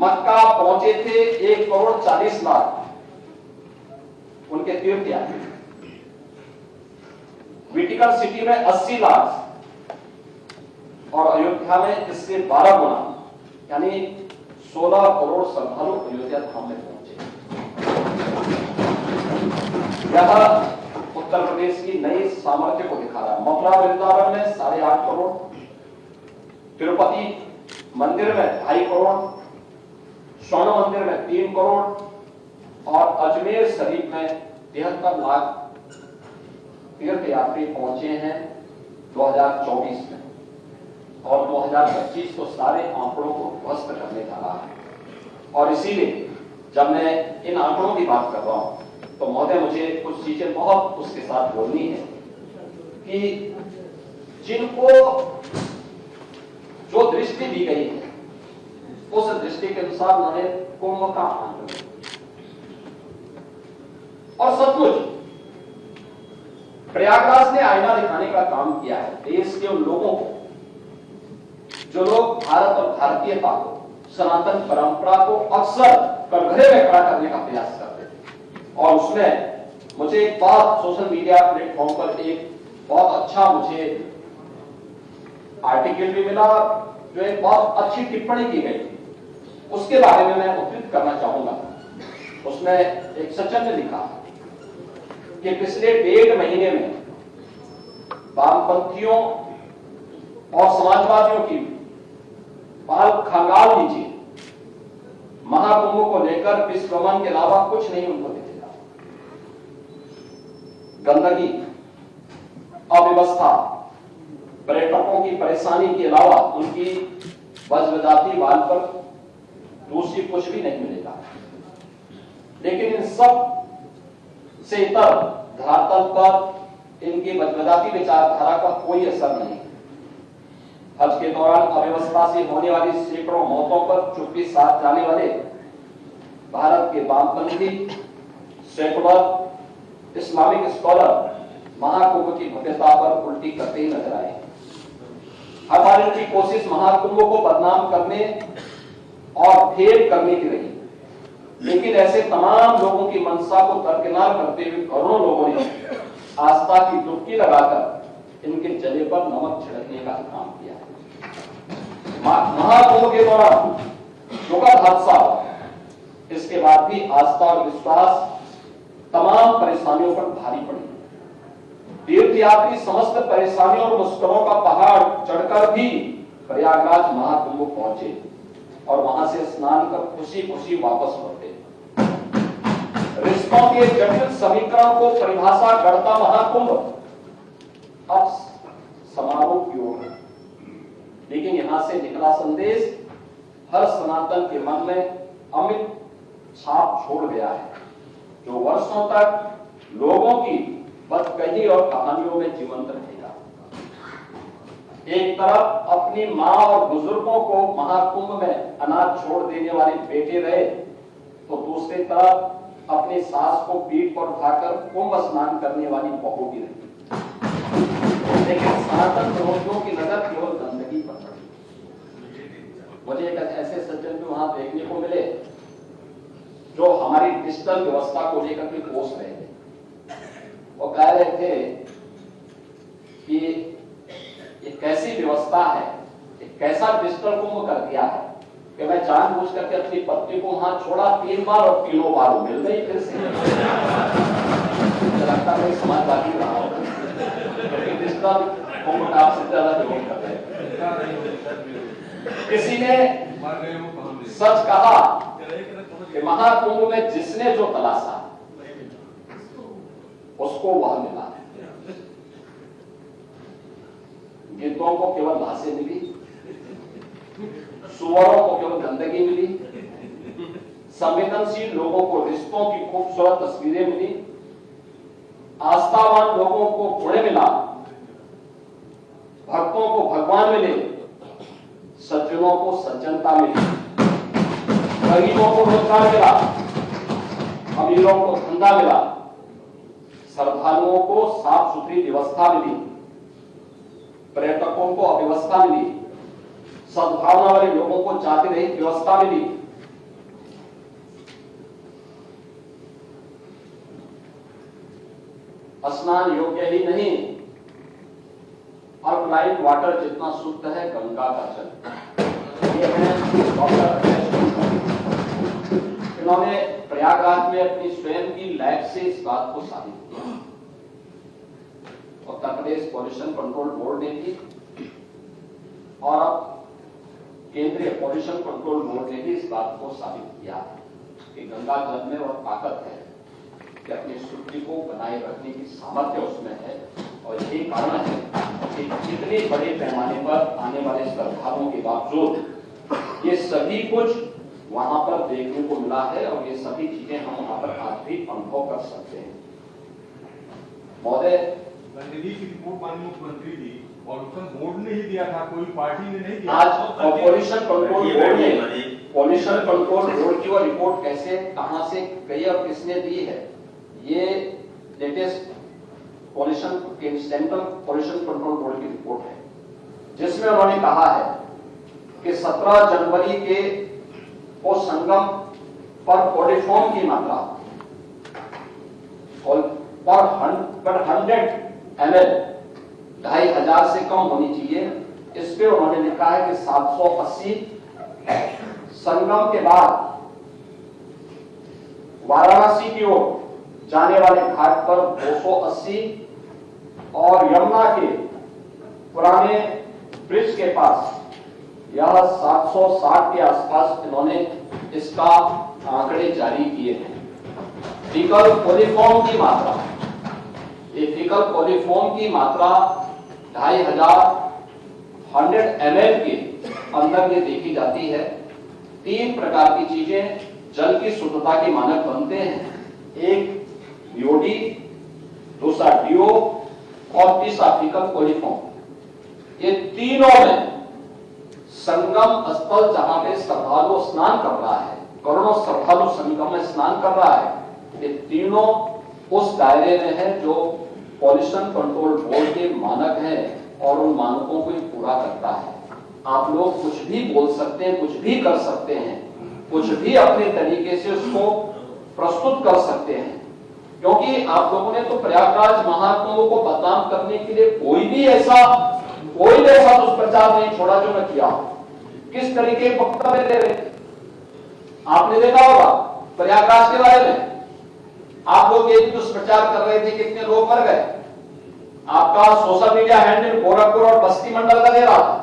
मक्का पहुंचे थे 1,40,00,000 उनके तीर्थयात्री। विटिकल सिटी में 80 लाख और अयोध्या में इससे 12 गुना यानी 16 करोड़ श्रद्धालु अयोध्या धाम में पहुंचे। यह उत्तर प्रदेश की नई सामर्थ्य को दिखा रहा है। मथुरा वृंदावन में 8.5 करोड़, तिरुपति मंदिर में 2.5 करोड़, स्वर्ण मंदिर में 3 करोड़ और अजमेर शरीफ में 73 लाख तीर्थयात्री पहुंचे हैं 2024 में और 2025 तो सारे आंकड़ों को ध्वस्त करने जा रहा है। और इसीलिए जब मैं इन आंकड़ों की बात कर रहा हूं तो महोदय मुझे कुछ चीजें बहुत उसके साथ बोलनी है कि जिनको जो दृष्टि दी गई है उस दृष्टि के अनुसार उन्होंने कुंभ का आनंद और सचमुच प्रयागराज ने आईना दिखाने का काम किया है देश के उन लोगों को जो लोग भारत और भारतीयता को, सनातन परंपरा को अक्सर कटघरे में खड़ा करने का प्रयास करते थे। और उसमें मुझे एक बात सोशल मीडिया प्लेटफॉर्म पर एक बहुत अच्छा मुझे आर्टिकल भी मिला जो एक बहुत अच्छी टिप्पणी की गई थी, उसके बारे में मैं उद्धृत करना चाहूंगा। उसमें एक सज्जन ने लिखा कि पिछले 1.5 महीने में वामपंथियों और समाजवादियों की बाल खंगाल लीजिए, महाकुंभ को लेकर विश्वमन के अलावा कुछ नहीं उनको दिखेगा। गंदगी, अव्यवस्था, पर्यटकों की परेशानी के अलावा उनकी वज्रजाति बाल पर दूसरी कुछ भी नहीं मिलेगा। लेकिन इन सब से इतर धरातल पर इनकी वज्रजाति विचारधारा का कोई असर नहीं। हज के दौरान अव्यवस्था से होने वाली सैकड़ों मौतों पर चुप्पी साध जाने वाले भारत के वामपंथी सेकुलर इस्लामिक स्कॉलर महाकुंभ की भव्यता पर उल्टी करते ही नजर आए। हमारी की कोशिश महाकुंभ को बदनाम करने और फेल करने की रही, लेकिन ऐसे तमाम लोगों की मंशा को दरकिनार करते हुए करोड़ों लोगों ने आस्था की डुबकी लगाकर इनके जले पर नमक छिड़कने का काम किया है। महाकुंभ के दौरान दुखद हादसा, इसके बाद भी आस्था और विश्वास तमाम परेशानियों पर भारी पड़ी। तीर्थयात्री समस्त परेशानियों और मुश्किलों का पहाड़ चढ़कर भी प्रयागराज महाकुंभ पहुंचे और वहां से स्नान कर खुशी खुशी वापस लौटे। रिश्तों के जटिल समीकरण को परिभाषा करता महाकुंभ अब समारोह की ओर है, लेकिन यहां से निकला संदेश हर सनातन के मन में अमिट छाप छोड़ गया है, जो वर्षों तक लोगों की बदकही और कहानियों में जीवंत रहेगा। एक तरफ अपनी मां और बुजुर्गों को महाकुंभ में अनाज छोड़ देने वाले बेटे रहे, तो दूसरी तरफ अपनी सास को पीठ पर उठाकर कुंभ स्नान करने वाली बहू भी रही। लेकिन सनातन विरोधियों की नजर केवल गंदगी पर पड़ी। मुझे एक ऐसे सज्जन भी वहां देखने को मिले जो हमारी डिजिटल व्यवस्था को लेकर के कोस रहे थे। वो कह रहे थे कि ये कैसी व्यवस्था है, ये कैसा डिजिटल कुंभ कर दिया है कि मैं जानबूझ करके अपनी पत्नी को वहां छोड़ा 3 बार और तीनों बार मिल गई फिर से। मुझे लगता है समाजवादी रहा होगा, क्योंकि डिजिटल कुंभ का आपसे ज्यादा विरोध कर रहे हैं। किसी ने सच कहा कि महाकुंभ में जिसने जो तलाशा उसको वह मिला। गिद्धों को केवल लाशें मिली, सुअरों को केवल गंदगी मिली, संवेदनशील लोगों को रिश्तों की खूबसूरत तस्वीरें मिली, आस्थावान लोगों को पुण्य मिला, भक्तों को भगवान मिले, सज्जनों को सज्जनता मिली, गरीबों को रोजगार मिला, अमीरों को धंधा मिला, श्रद्धालुओं को साफ सुथरी व्यवस्था मिली, पर्यटकों को अव्यवस्था मिली, सद्भावना वाले लोगों को जाति रहित व्यवस्था मिली, स्नान योग्य ही नहीं, अल्कलाइन वाटर जितना शुद्ध है गंगा का जल। ये है डॉक्टर, इन्होंने प्रयागराज में अपनी स्वयं की लैब से इस बात को साबित किया। Uttar Pradesh pollution control board ने भी और अब केंद्रीय पॉल्यूशन कंट्रोल बोर्ड ने भी इस बात को साबित किया कि गंगा जल में वह ताकत है कि अपनी शुद्धि को बनाए रखने की सामर्थ्य उसमें है। और यही कारण है कि इतने बड़े पैमाने पर आने वाले श्रद्धालुओं के बावजूद ये सभी कुछ वहां पर देखने को मिला है और ये सभी चीजें हम वहां पर आज भी अनुभव कर सकते हैं। महोदय, की रिपोर्ट माननीय मुख्यमंत्री जी पॉल्यूशन बोर्ड ने ही दिया था, कोई पार्टी ने नहीं दिया। आज पॉल्यूशन कंट्रोल बोर्ड ने, पॉल्यूशन कंट्रोल बोर्ड की वो रिपोर्ट कैसे, कहां से गई और किसने दी है, ये latest pollution central pollution control board की रिपोर्ट है, जिसमें उन्होंने कहा है कि 17 जनवरी के वो संगम पर कोलिफॉर्म की मात्रा पर 100 ml 2500 से कम होनी चाहिए। इस पे उन्होंने लिखा है कि 780, संगम के बाद वाराणसी की ओर जाने वाले घाट पर 280 और यमुना के पुराने ब्रिज के पास यह 760 के आसपास इन्होंने इसका आंकड़े जारी किए हैं। फीकल कोलिफॉर्म की मात्रा, ये फीकल कोलिफॉर्म की मात्रा 2500 100 ml के अंदर ये देखी जाती है। 3 प्रकार की चीजें जल की शुद्धता के मानक बनते हैं, एक बीओडी, दूसरा डीओ और तीसरा फीकल कोलिफॉर्म। ये तीनों में संगम स्थल जहां पे श्रद्धालु स्नान कर रहा है, करोड़ों श्रद्धालु संगम में स्नान कर रहा है, ये तीनों उस दायरे में है जो पॉल्यूशन कंट्रोल बोर्ड के मानक हैं और उन मानकों को ही पूरा करता है। आप लोग कुछ भी बोल सकते हैं, कुछ भी कर सकते हैं, कुछ भी अपने तरीके से उसको प्रस्तुत कर सकते हैं, क्योंकि आप लोगों ने तो प्रयागराज महाकुंभ को बदनाम करने के लिए कोई भी ऐसा दुष्प्रचार नहीं छोड़ा जो मैं किया। किस तरीके के वक्तव्य दे रहे आपने देखा होगा प्रयागराज के बारे में, आप लोग एक दुष्प्रचार कर रहे थे, कितने लोग मर गए। आपका सोशल मीडिया हैंडल गोरखपुर और बस्ती मंडल का दे रहा था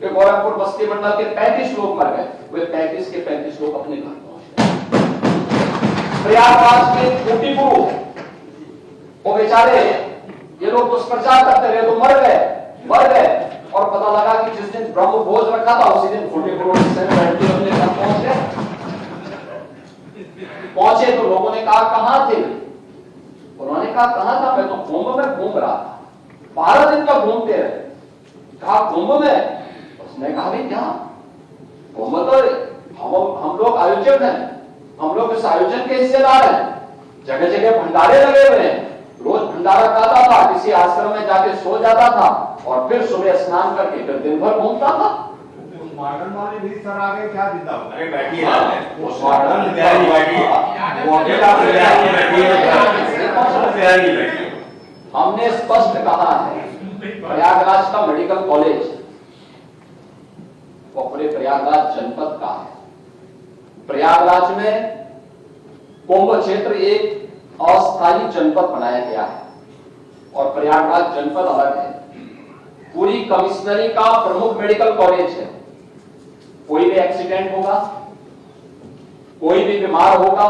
कि गोरखपुर बस्ती मंडल के 35 लोग मर गए। वे 35 के 35 लोग अपने घर पहुंच गए। प्रयागराज के छोटी गुरु वो बेचारे ये लोग दुष्प्रचार करते रहे तो मर गए और पता लगा कि जिस दिन ब्रह्म भोज रखा था उसी दिन छोटे गुरु अपने घर पहुंचे तो लोगों ने कहा कहां थे। उन्होंने कहा कहां था, मैं तो कुंभ में घूम रहा था, 12 दिन तक घूमते रहे। कहा कुंभ में, उसने कहा भाई क्या कुंभ तो हम लोग आयोजक हैं, हम लोग इस आयोजन के हिस्सेदार हैं, जगह जगह भंडारे लगे हुए हैं, रोज भंडारा खाता था, किसी आश्रम में जाके सो जाता था और फिर सुबह स्नान करके फिर दिन भर घूमता था। मॉडर्न वाले भी सर आ गए क्या जिंदा हो? अरे बैठिए हमने स्पष्ट कहा है प्रयागराज का मेडिकल कॉलेज वो पूरे प्रयागराज जनपद का है। प्रयागराज में कुंभ क्षेत्र एक अस्थायी जनपद बनाया गया है और प्रयागराज जनपद अलग है। पूरी कमिश्नरी का प्रमुख मेडिकल कॉलेज है। कोई भी एक्सीडेंट होगा, कोई भी बीमार होगा,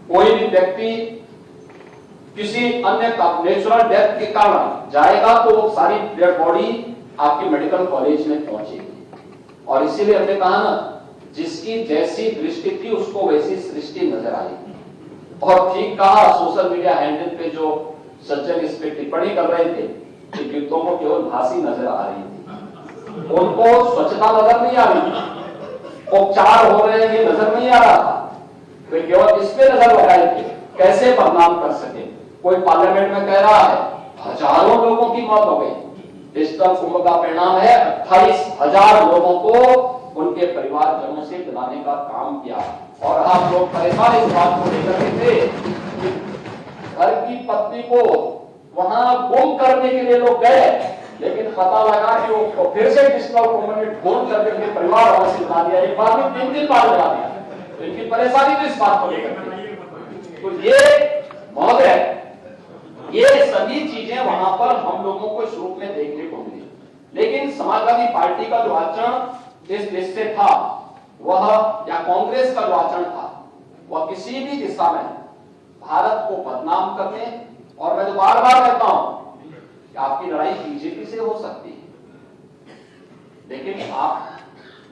कोई भी व्यक्ति किसी अन्य नेचुरल डेथ के कारण जाएगा तो वो सारी डेड बॉडी आपके मेडिकल कॉलेज में पहुंचेगी। और इसीलिए हमने कहा ना, जिसकी जैसी दृष्टि थी उसको वैसी सृष्टि नजर आएगी। और ठीक कहा, सोशल मीडिया हैंडल पे जो सज्जन इस पे टिप्पणी कर रहे थे कि गिद्धों को केवल भांसी नजर आ रही थी, उनको स्वच्छता नजर नहीं आ रही थी, उपचार हो रहे हैं ये नजर नहीं आ रहा था, वे केवल इस पे नजर लगाए थे कैसे बदनाम कर सके। कोई पार्लियामेंट में कह रहा है हजारों लोगों की मौत हो गई, डिजिटल कुंभ का परिणाम है 28,000 लोगों को उनके परिवारजनों से मिलाने का काम किया। और आप लोग परेशान इस बात को लेकर के थे घर की पत्नी को वहां गुम करने के लिए लोग गए, लेकिन पता लगा कि वो फिर से डिस्ट्रिक्ट कॉम्युनिटी फोन करके उनके परिवार वालों से बना दिया, एक बार में 3 दिन बाद बना दिया। तो इनकी परेशानी तो इस बात को लेकर के। तो ये महोदय, ये सभी चीजें वहां पर हम लोगों को इस रूप में देखने को मिली। लेकिन समाजवादी पार्टी का जो आचरण जिस देश से था वह, या कांग्रेस का जो आचरण था, वह किसी भी दिशा में भारत को बदनाम करने, और मैं तो बार बार कहता हूं कि आपकी लड़ाई बीजेपी से हो सकती है, लेकिन आप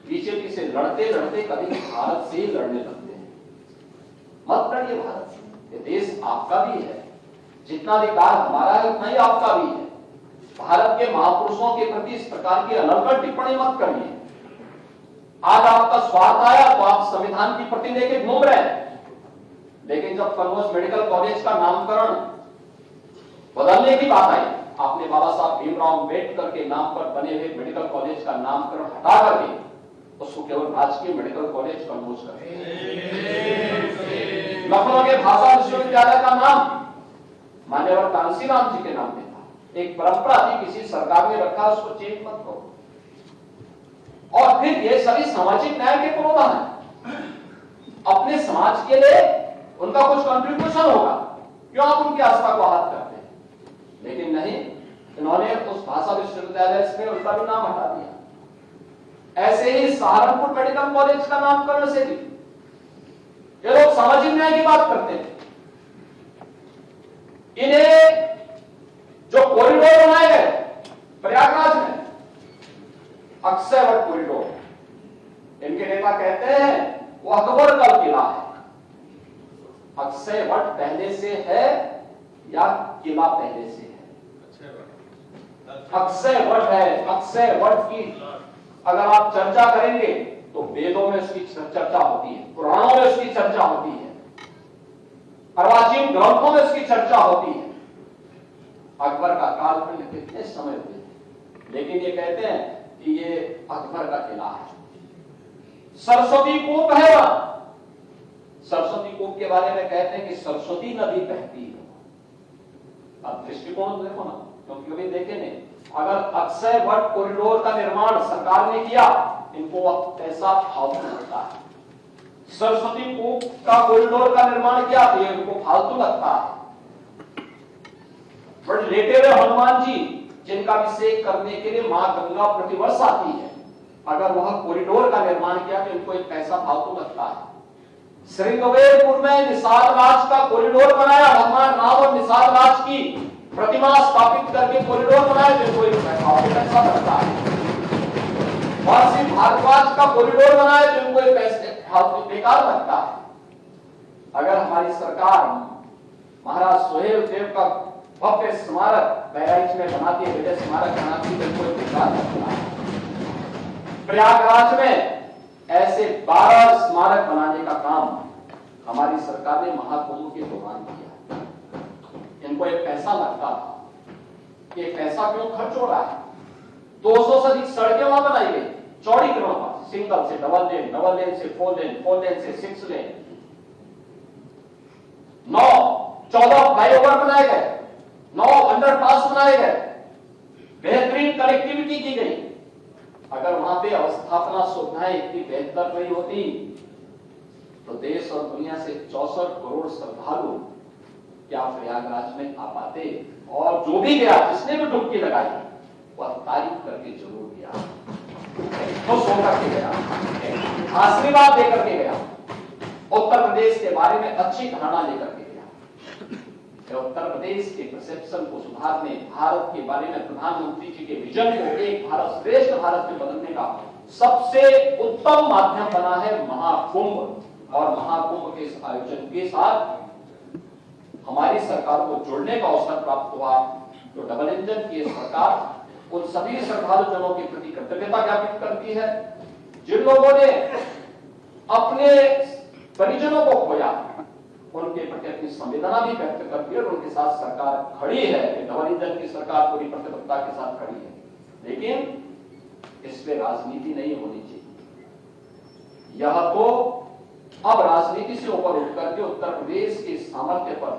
बीजेपी से लड़ते लड़ते कभी भारत से ही लड़ने लगते हैं। मत लड़िए भारत से, ये देश आपका भी है, जितना अधिकार हमारा है उतना ही आपका भी है। भारत के महापुरुषों के प्रति इस प्रकार की अनर्गल टिप्पणी मत करिए। आज आपका स्वार्थ आया तो आप संविधान की प्रति लेके घूम रहे हैं, लेकिन जब कन्नौज मेडिकल कॉलेज का नामकरण बदलने की बात आई, आपने बाबा साहब भीमराव अम्बेडकर के नाम पर बने हुए मेडिकल कॉलेज का नामकरण हटा करके उसको केवल राजकीय मेडिकल कॉलेज कन्नौज कर लखनऊ के भाषा विश्वविद्यालय का नाम मान्यवर कांसीराम जी के नाम पे था। एक परंपरा थी, किसी सरकार ने रखा, उसको चेंज मत करो। और फिर ये सभी सामाजिक न्याय के प्रोग्राम है, अपने समाज के लिए उनका कुछ कंट्रीब्यूशन होगा, क्यों आप उनकी आस्था को आहत करते हैं? लेकिन नहीं, इन्होंने उस भाषा विश्वविद्यालय से उनका भी नाम हटा दिया। ऐसे ही सहारनपुर मेडिकल कॉलेज का नामकरण से भी ये लोग सामाजिक न्याय की बात करते हैं। इन्हें जो कॉरिडोर बनाए गए प्रयागराज में, अक्षय वट कॉरिडोर, इनके नेता कहते हैं वो अकबर का किला है। अक्षय वट पहले से है या किला पहले से है? अक्षय वट है। अक्षय वट की अगर आप चर्चा करेंगे तो वेदों में उसकी चर्चा होती है, पुराणों में उसकी चर्चा होती है, अर्वाचीन ग्रंथों में उसकी चर्चा होती है। अकबर का काल में कितने समय हुए, लेकिन ये कहते हैं कि ये अकबर का किला है। सरस्वती कूप है वहां, सरस्वती कूप के बारे में कहते हैं कि सरस्वती नदी बहती है। अब दृष्टिकोण देखो ना, क्योंकि कभी देखे नहीं। अगर अक्षय वट कॉरिडोर का निर्माण सरकार ने किया, इनको पैसा फालतू लगता है। सरस्वती कूप का कॉरिडोर का निर्माण किया तो इनको फालतू लगता है। बड़े लेटे हुए हनुमान जी जिनका अभिषेक करने के लिए मां गंगा प्रतिवर्ष आती है, अगर वह कॉरिडोर का निर्माण किया तो इनको एक पैसा फालतू लगता है। श्रृंगवेरपुर में निषाद राज का कॉरिडोर बनाया, भगवान राम और निषाद राज की प्रतिमा स्थापित करके कॉरिडोर बनाया तो इनको एक पैसा लगता है। महर्षि भारद्वाज का कॉरिडोर बनाया तो इनको एक पैसे बेकार लगता है। अगर हमारी सरकार महाराज सोहेल देव का भव्य स्मारक बहराइच में बनाती है, विजय स्मारक बनाती है, तो कोई बेकार लगता है। प्रयागराज में ऐसे 12 स्मारक बनाने का काम हमारी सरकार ने महाकुंभ के दौरान किया। इनको एक पैसा लगता था, ये पैसा क्यों खर्च हो रहा है? 200 से अधिक सड़कें वहां बनाई गई, चौड़ीकरण पर, सिंगल से डबल लेन, डबल लेन से 4 लेन, 4 लेन से 6 लेन, 14 फ्लाईओवर बनाए गए, 9 अंडरपास बनाए गए, बेहतरीन कनेक्टिविटी की गई। अगर वहां पे अवस्थापना सुविधाएं इतनी बेहतर नहीं होती तो देश और दुनिया से 64 करोड़ श्रद्धालु क्या प्रयागराज में आ पाते? और जो भी गया, जिसने भी डुबकी लगाई, वह तारीफ करके जरूर गया, खुश होकर के गया, आशीर्वाद देकर के गया, उत्तर प्रदेश के बारे में अच्छी धारणा लेकर के गया। उत्तर प्रदेश के परसेप्शन को सुधारने, भारत के बारे में प्रधानमंत्री जी के विजन को एक भारत श्रेष्ठ भारत में बदलने का सबसे उत्तम माध्यम बना है महाकुंभ। और महाकुंभ के इस आयोजन के साथ हमारी सरकार को जोड़ने का अवसर प्राप्त हुआ। जो डबल इंजन की सरकार उन सभी श्रद्धालु जनों के प्रति कृतज्ञता ज्ञापित करती है जिन लोगों ने अपने परिजनों को खोया, उनके प्रति अपनी संवेदना भी व्यक्त करती है और उनके साथ सरकार खड़ी है। डबल इंजन की सरकार पूरी प्रतिबद्धता के साथ खड़ी है, लेकिन इसमें राजनीति नहीं होनी चाहिए। यह तो अब राजनीति से ऊपर उठ करके उत्तर प्रदेश के सामर्थ्य पर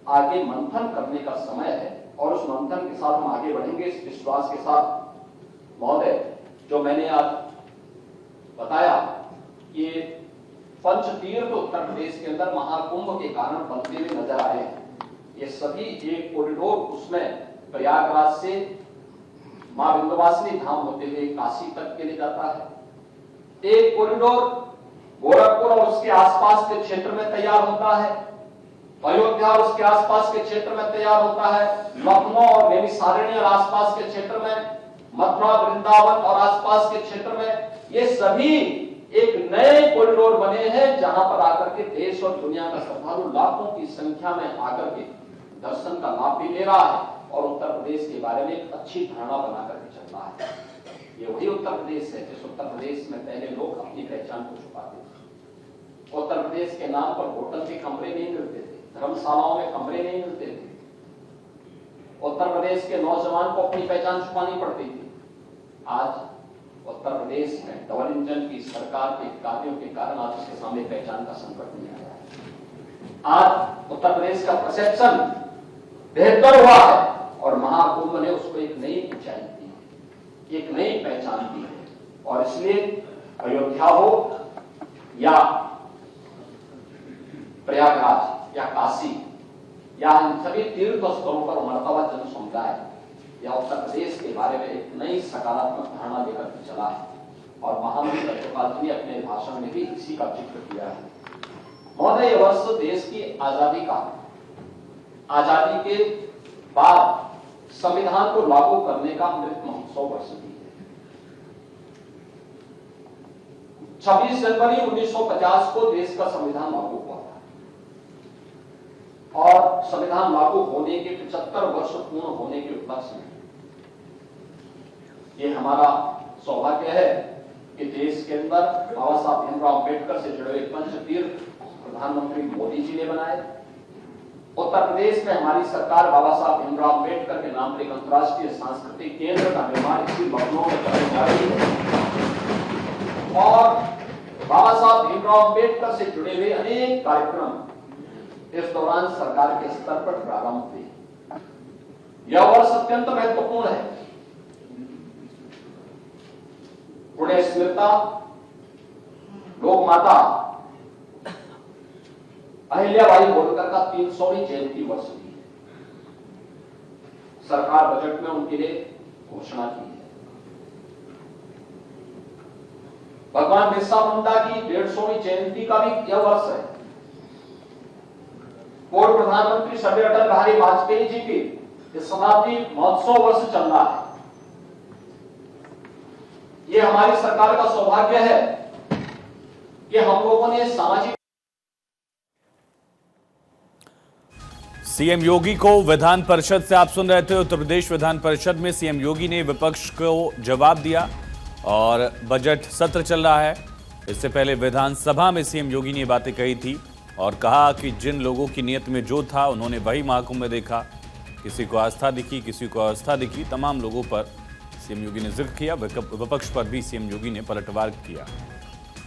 आगे मंथन करने का समय है और उस मंथन के साथ हम आगे बढ़ेंगे इस विश्वास के साथ। महोदय, जो मैंने आज बताया, ये पंचतीर्थ उत्तर प्रदेश के अंदर महाकुंभ के कारण बनते हुए नजर आए हैं। ये सभी एक कॉरिडोर उसमें प्रयागराज से मां विंध्यवासिनी धाम होते हुए काशी तक के लिए जाता है। एक कॉरिडोर गोरखपुर और उसके आसपास के क्षेत्र में तैयार होता है, अयोध्या और उसके आसपास के क्षेत्र में तैयार होता है, लखनऊ और नैमिषारण्य और आसपास के क्षेत्र में, मथुरा वृंदावन और आसपास के क्षेत्र में, ये सभी एक नए कॉरिडोर बने हैं जहां पर आकर के देश और दुनिया का श्रद्धालु लाखों की संख्या में आकर के दर्शन का लाभ भी ले रहा है और उत्तर प्रदेश के बारे में एक अच्छी धारणा बना करके चल रहा है। ये वही उत्तर प्रदेश है जिस उत्तर प्रदेश में पहले लोग अपनी पहचान को छुपाते थे। उत्तर प्रदेश के नाम पर होटल के कमरे नहीं मिलते थे, धर्मशालाओं में कमरे नहीं मिलते थे। उत्तर प्रदेश के नौजवान को अपनी पहचान छुपानी पड़ती थी। आज उत्तर प्रदेश में डबल इंजन की सरकार के कार्यों के कारण आज उसके सामने पहचान का संकट नहीं आया है। आज उत्तर प्रदेश का परसेप्शन बेहतर हुआ है और महाकुंभ ने उसको एक नई ऊंचाई दी है, एक नई पहचान दी है। और इसलिए अयोध्या हो या प्रयागराज या काशी या इन सभी तीर्थ स्थलों पर उमड़ता हुआ जन समुदाय या उत्तर प्रदेश के बारे में एक नई सकारात्मक धारणा लेकर के चला है और महामहिम राज्यपाल जी ने अपने भाषण में भी इसी का जिक्र किया है। महोदय, यह वर्ष देश की आजादी के बाद संविधान को लागू करने का अमृत महोत्सव वर्ष भी है। 26 जनवरी 1950 को देश का संविधान लागू हुआ था और संविधान लागू होने के 75 वर्ष पूर्ण होने के उपलक्ष्य में ये हमारा सौभाग्य है कि देश के अंदर बाबा साहब भीमराव अम्बेडकर से जुड़े हुए पंचतीर्थ प्रधानमंत्री मोदी जी ने बनाए। उत्तर प्रदेश में हमारी सरकार बाबा साहब भीमराव अम्बेडकर के नाम पर एक अंतर्राष्ट्रीय सांस्कृतिक केंद्र का निर्माण इसी लखनऊ में करने जा रही है और बाबा साहब भीमराव अम्बेडकर से जुड़े हुए अनेक कार्यक्रम इस दौरान सरकार के स्तर पर प्रारंभ हुए। यह वर्ष अत्यंत महत्वपूर्ण है। पुण्य स्मृता लोक माता अहिल्याबाई होलकर का 300वीं जयंती वर्ष भी है। सरकार बजट में उनके लिए घोषणा की है। भगवान बिरसा मुंडा की 150वीं जयंती का भी यह वर्ष है। पूर्व प्रधानमंत्री स्वर्गीय अटल बिहारी वाजपेयी जी की शताब्दी महोत्सव वर्ष चल रहा है। ये हमारी सरकार का सौभाग्य है कि हम लोगों ने सामाजिक सीएम योगी को विधान परिषद से आप सुन रहे थे। उत्तर प्रदेश विधान परिषद में सीएम योगी ने विपक्ष को जवाब दिया और बजट सत्र चल रहा है। इससे पहले विधानसभा में सीएम योगी ने बातें कही थी और कहा कि जिन लोगों की नियत में जो था उन्होंने वही महाकुंभ में देखा। किसी को आस्था दिखी, किसी को अवस्था दिखी, तमाम लोगों पर सीएम योगी ने जिक्र किया। विपक्ष पर भी सीएम योगी ने पलटवार किया।